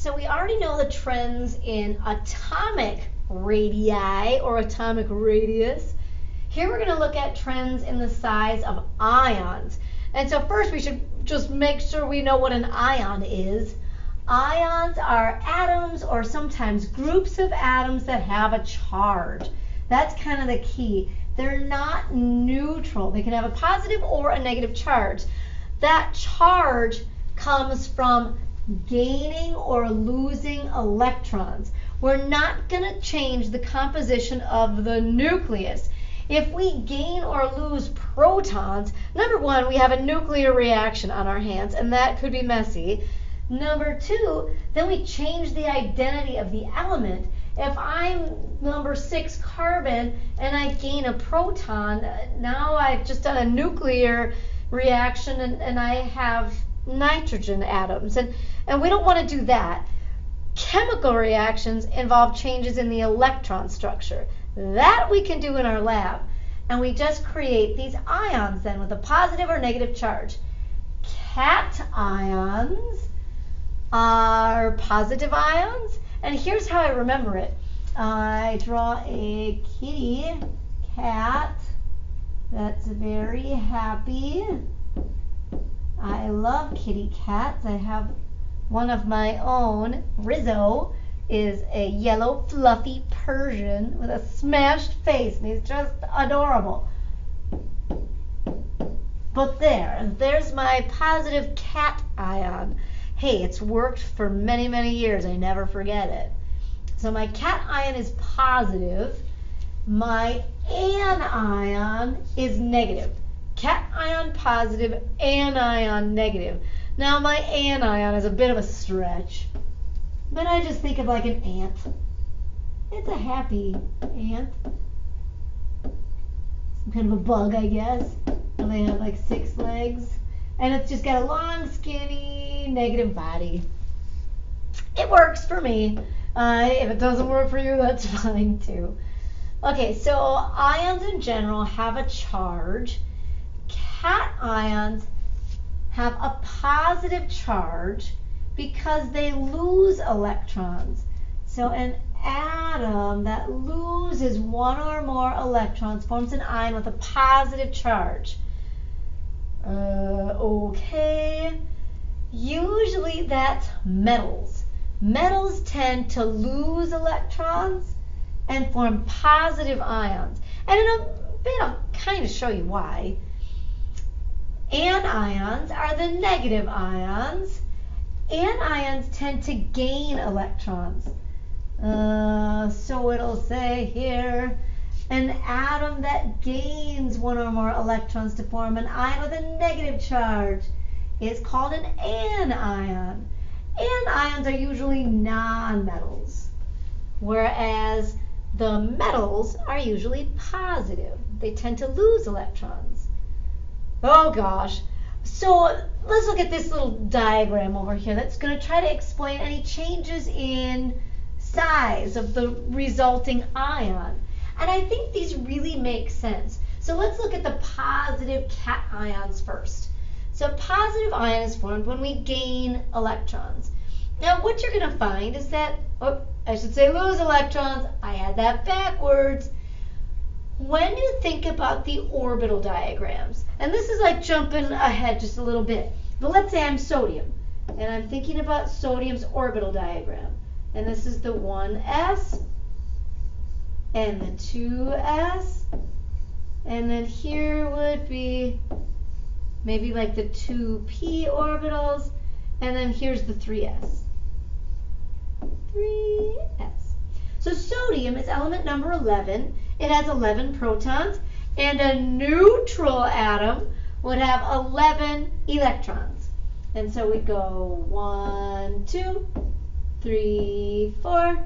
So we already know the trends in atomic radii or atomic radius. Here we're going to look at trends in the size of ions. And so first we should just make sure we know what an ion is. Ions are atoms or sometimes groups of atoms that have a charge. That's kind of the key. They're not neutral. They can have a positive or a negative charge. That charge comes from gaining or losing electrons. We're not going to change the composition of the nucleus. If we gain or lose protons, number one, we have a nuclear reaction on our hands, and that could be messy. Number two, then we change the identity of the element. If I'm number 6 carbon and I gain a proton, now I've just done a nuclear reaction and I have nitrogen atoms. And we don't want to do that. Chemical reactions involve changes in the electron structure. That we can do in our lab. And we just create these ions then with a positive or negative charge. Cations are positive ions. And here's how I remember it. I draw a kitty cat that's very happy. I love kitty cats. I have one of my own. Rizzo is a yellow fluffy Persian with a smashed face, and he's just adorable. But there's my positive cation. Hey, it's worked for many, many years. I never forget it. So my cation is positive. My anion is negative. Cation positive, anion negative. Now my anion is a bit of a stretch, but I just think of like an ant. It's a happy ant. Some kind of a bug, I guess. And they have like 6 legs. And it's just got a long, skinny, negative body. It works for me. If it doesn't work for you, that's fine too. Okay, so ions in general have a charge. Cations have a positive charge because they lose electrons. So an atom that loses 1 or more electrons forms an ion with a positive charge. Okay. Usually that's metals. Metals tend to lose electrons and form positive ions. And in a bit I'll kind of show you why. Anions are the negative ions. Anions tend to gain electrons. So it'll say here, an atom that gains 1 or more electrons to form an ion with a negative charge is called an anion. Anions are usually nonmetals, whereas the metals are usually positive. They tend to lose electrons. Oh gosh. So let's look at this little diagram over here that's going to try to explain any changes in size of the resulting ion. And I think these really make sense. So let's look at the positive cations first. So positive ion is formed when we gain electrons. Now what you're going to find is that, I should say lose electrons. I had that backwards. When you think about the orbital diagrams, and this is like jumping ahead just a little bit, but let's say I'm sodium, and I'm thinking about sodium's orbital diagram. And this is the 1s, and the 2s, and then here would be maybe like the 2p orbitals, and then here's the 3s. 3s. So sodium is element number 11. It has 11 protons, and a neutral atom would have 11 electrons. And so we go 1, 2, 3, 4,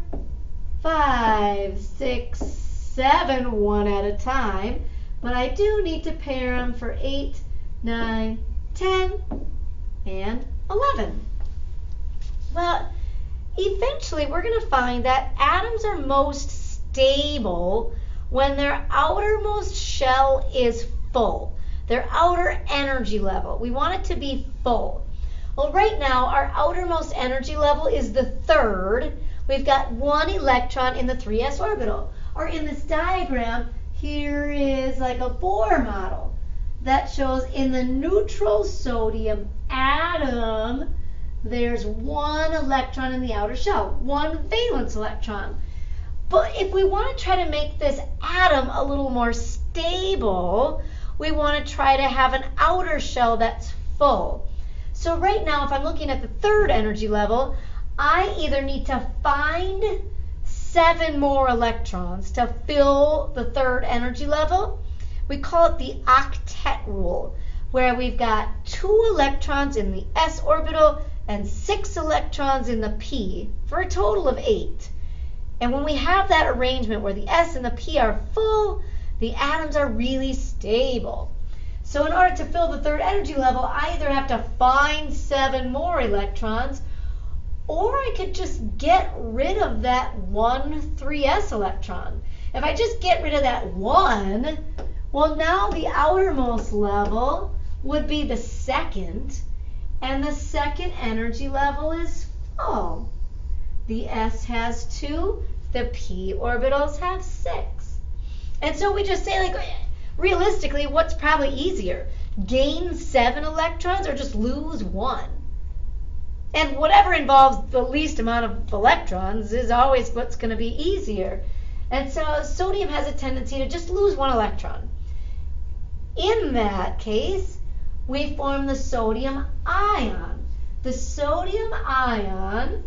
5, 6, 7, one at a time. But I do need to pair them for 8, 9, 10, and 11. Well, eventually we're going to find that atoms are most stable when their outermost shell is full, their outer energy level. We want it to be full. Well, right now, our outermost energy level is the third. We've got 1 electron in the 3s orbital. Or in this diagram, here is like a Bohr model that shows in the neutral sodium atom, there's 1 electron in the outer shell, 1 valence electron. But if we want to try to make this atom a little more stable, we want to try to have an outer shell that's full. So right now, if I'm looking at the third energy level, I either need to find 7 more electrons to fill the third energy level. We call it the octet rule, where we've got 2 electrons in the s orbital and 6 electrons in the p, for a total of 8. And when we have that arrangement where the s and the p are full, the atoms are really stable. So in order to fill the third energy level, I either have to find 7 more electrons, or I could just get rid of that 1 3s electron. If I just get rid of that 1, well, now the outermost level would be the second, and the second energy level is full. The s has 2, the p orbitals have 6. And so we just say, like, realistically, what's probably easier? Gain 7 electrons or just lose 1? And whatever involves the least amount of electrons is always what's going to be easier. And so sodium has a tendency to just lose 1 electron. In that case, we form the sodium ion. The sodium ion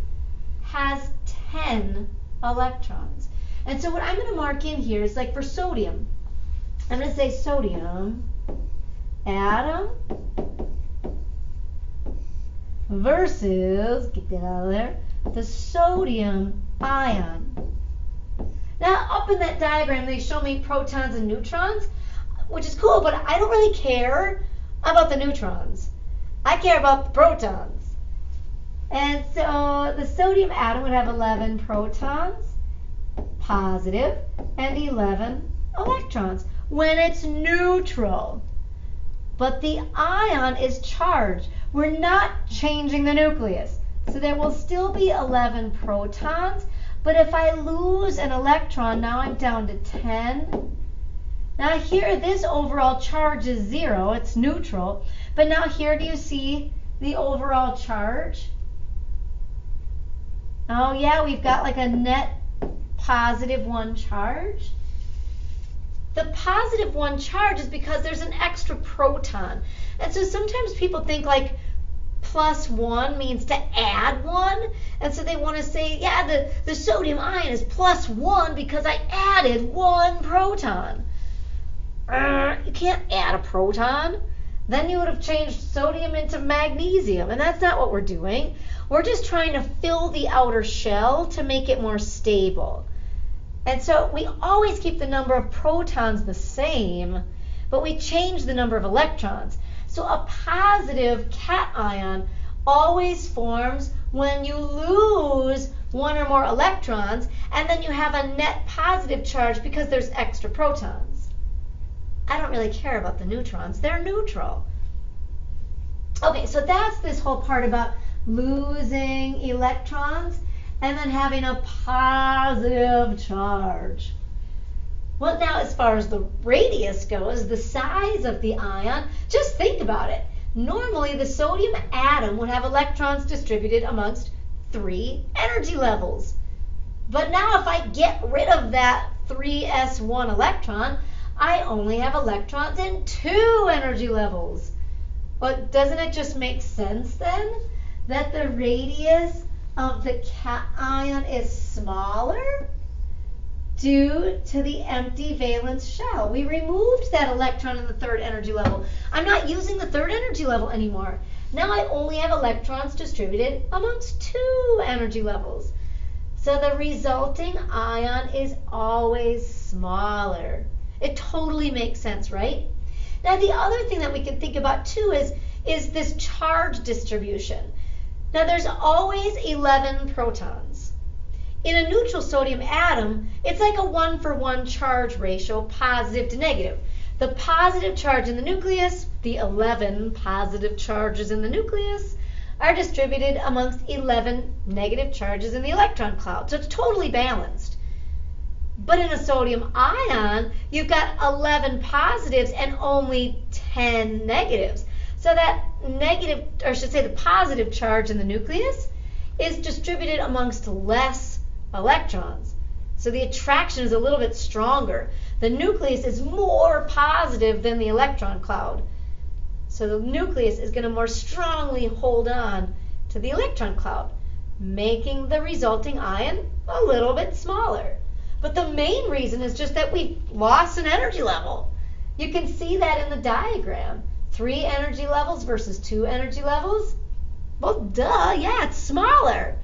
has 10 electrons. And so what I'm going to mark in here is, like, for sodium, I'm going to say sodium atom versus, get that out of there, the sodium ion. Now, up in that diagram, they show me protons and neutrons, which is cool, but I don't really care about the neutrons. I care about the protons. And so the sodium atom would have 11 protons, positive, and 11 electrons when it's neutral. But the ion is charged. We're not changing the nucleus. So there will still be 11 protons, but if I lose an electron, now I'm down to 10. Now here, this overall charge is 0, it's neutral. But now here, do you see the overall charge? Oh yeah, we've got like a net positive 1 charge. The positive 1 charge is because there's an extra proton. And so sometimes people think like plus 1 means to add 1. And so they want to say, yeah, the sodium ion is plus 1 because I added 1 proton. You can't add a proton. Then you would have changed sodium into magnesium, and that's not what we're doing. We're just trying to fill the outer shell to make it more stable. And so we always keep the number of protons the same, but we change the number of electrons. So a positive cation always forms when you lose 1 or more electrons, and then you have a net positive charge because there's extra protons. I don't really care about the neutrons. They're neutral. Okay, so that's this whole part about losing electrons and then having a positive charge. Well, now as far as the radius goes, the size of the ion, just think about it. Normally, the sodium atom would have electrons distributed amongst 3 energy levels. But now if I get rid of that 3s1 electron, I only have electrons in 2 energy levels. But doesn't it just make sense then that the radius of the cation is smaller due to the empty valence shell? We removed that electron in the 3rd energy level. I'm not using the 3rd energy level anymore. Now I only have electrons distributed amongst 2 energy levels. So the resulting ion is always smaller. It totally makes sense, right? Now the other thing that we can think about too is this charge distribution. Now there's always 11 protons. In a neutral sodium atom, it's like a 1-for-1 charge ratio, positive to negative. The positive charge in the nucleus, the 11 positive charges in the nucleus, are distributed amongst 11 negative charges in the electron cloud. So it's totally balanced. But in a sodium ion, you've got 11 positives and only 10 negatives. So that negative, or I should say the positive charge in the nucleus is distributed amongst less electrons. So the attraction is a little bit stronger. The nucleus is more positive than the electron cloud. So the nucleus is going to more strongly hold on to the electron cloud, making the resulting ion a little bit smaller. But the main reason is just that we've lost an energy level. You can see that in the diagram. 3 energy levels versus 2 energy levels. Well, duh, yeah, it's smaller.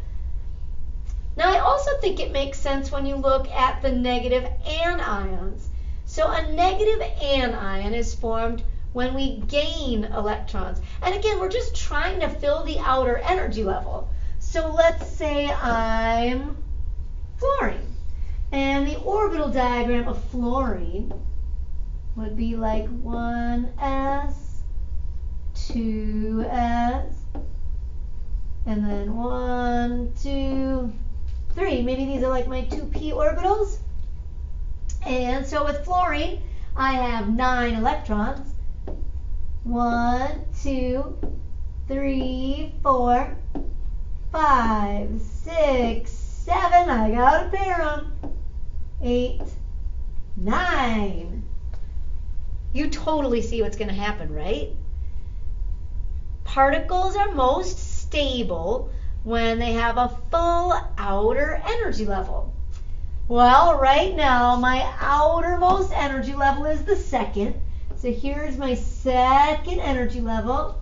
Now, I also think it makes sense when you look at the negative anions. So a negative anion is formed when we gain electrons. And again, we're just trying to fill the outer energy level. So let's say I'm fluorine. And the orbital diagram of fluorine would be like 1s, 2s, and then 1, 2, 3. Maybe these are like my 2p orbitals. And so with fluorine, I have 9 electrons. 1, 2, 3, 4, 5, 6, 7. I gotta pair them. 8, 9. You totally see what's going to happen, right? Particles are most stable when they have a full outer energy level. Well, right now, my outermost energy level is the second. So here's my second energy level.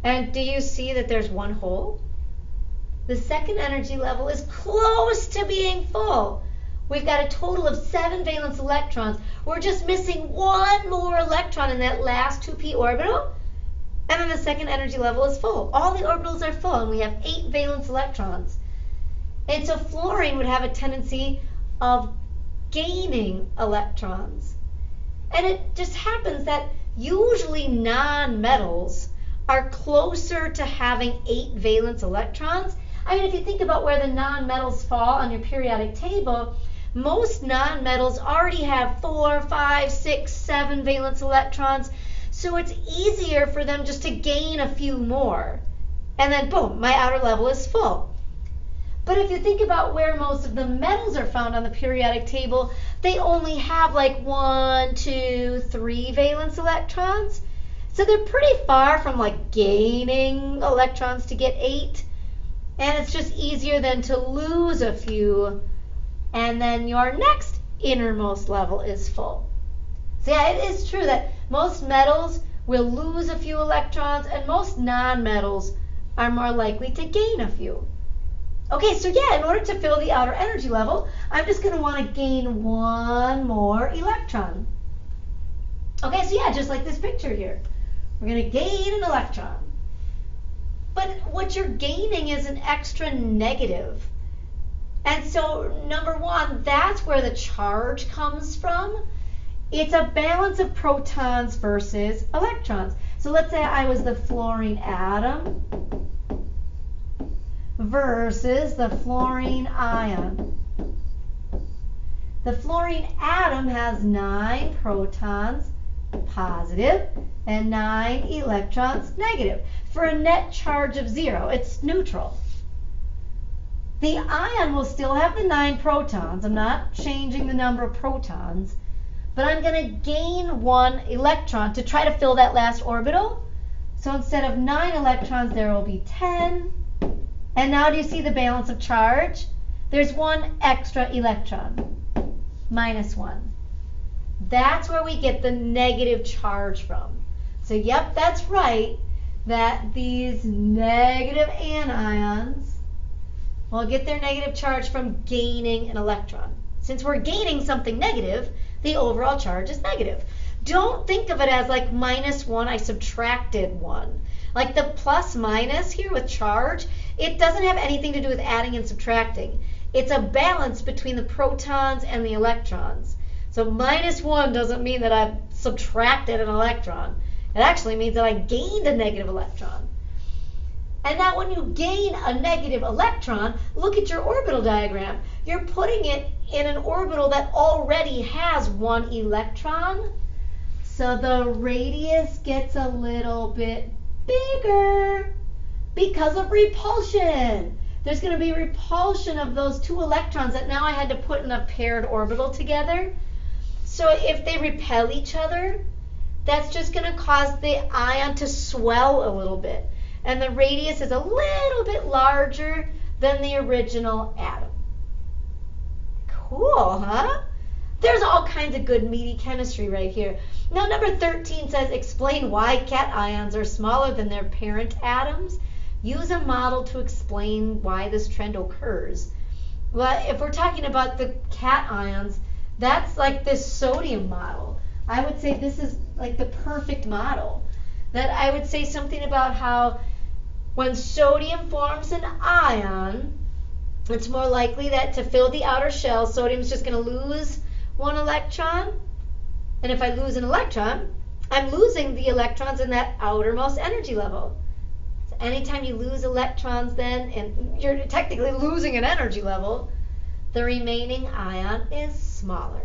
And do you see that there's one hole? The second energy level is close to being full. We've got a total of 7 valence electrons. We're just missing one more electron in that last 2p orbital. And then the second energy level is full. All the orbitals are full, and we have 8 valence electrons. And so fluorine would have a tendency of gaining electrons. And it just happens that usually non-metals are closer to having 8 valence electrons. I mean, if you think about where the non-metals fall on your periodic table, most non-metals already have 4, 5, 6, 7 valence electrons. So it's easier for them just to gain a few more. And then boom, my outer level is full. But if you think about where most of the metals are found on the periodic table, they only have like 1, 2, 3 valence electrons. So they're pretty far from like gaining electrons to get 8. And it's just easier then to lose a few, and then your next innermost level is full. So yeah, it is true that most metals will lose a few electrons, and most non-metals are more likely to gain a few. Okay, so yeah, in order to fill the outer energy level, I'm just going to want to gain one more electron. Okay, so yeah, just like this picture here. We're going to gain an electron. But what you're gaining is an extra negative. And so, number one, that's where the charge comes from. It's a balance of protons versus electrons. So let's say I was the fluorine atom versus the fluorine ion. The fluorine atom has 9 protons positive and 9 electrons negative for a net charge of 0. It's neutral. The ion will still have the 9 protons. I'm not changing the number of protons, but I'm going to gain 1 electron to try to fill that last orbital. So instead of 9 electrons, there will be 10. And now do you see the balance of charge? There's 1 extra electron, minus 1. That's where we get the negative charge from. So yep, that's right, that these negative anions will get their negative charge from gaining an electron. Since we're gaining something negative, the overall charge is negative. Don't think of it as like minus 1, I subtracted 1. Like the plus minus here with charge, it doesn't have anything to do with adding and subtracting. It's a balance between the protons and the electrons. So minus 1 doesn't mean that I've subtracted an electron. It actually means that I gained a negative electron. And now when you gain a negative electron, look at your orbital diagram. You're putting it in an orbital that already has one electron. So the radius gets a little bit bigger because of repulsion. There's going to be repulsion of those two electrons that now I had to put in a paired orbital together. So if they repel each other, that's just going to cause the ion to swell a little bit. And the radius is a little bit larger than the original atom. Cool, huh? There's all kinds of good meaty chemistry right here. Now number 13 says explain why cations are smaller than their parent atoms. Use a model to explain why this trend occurs. Well, if we're talking about the cations, that's like this sodium model. I would say this is like the perfect model. That I would say something about how when sodium forms an ion, it's more likely that to fill the outer shell, sodium is just going to lose one electron. And if I lose an electron, I'm losing the electrons in that outermost energy level. So anytime you lose electrons then, and you're technically losing an energy level, the remaining ion is smaller.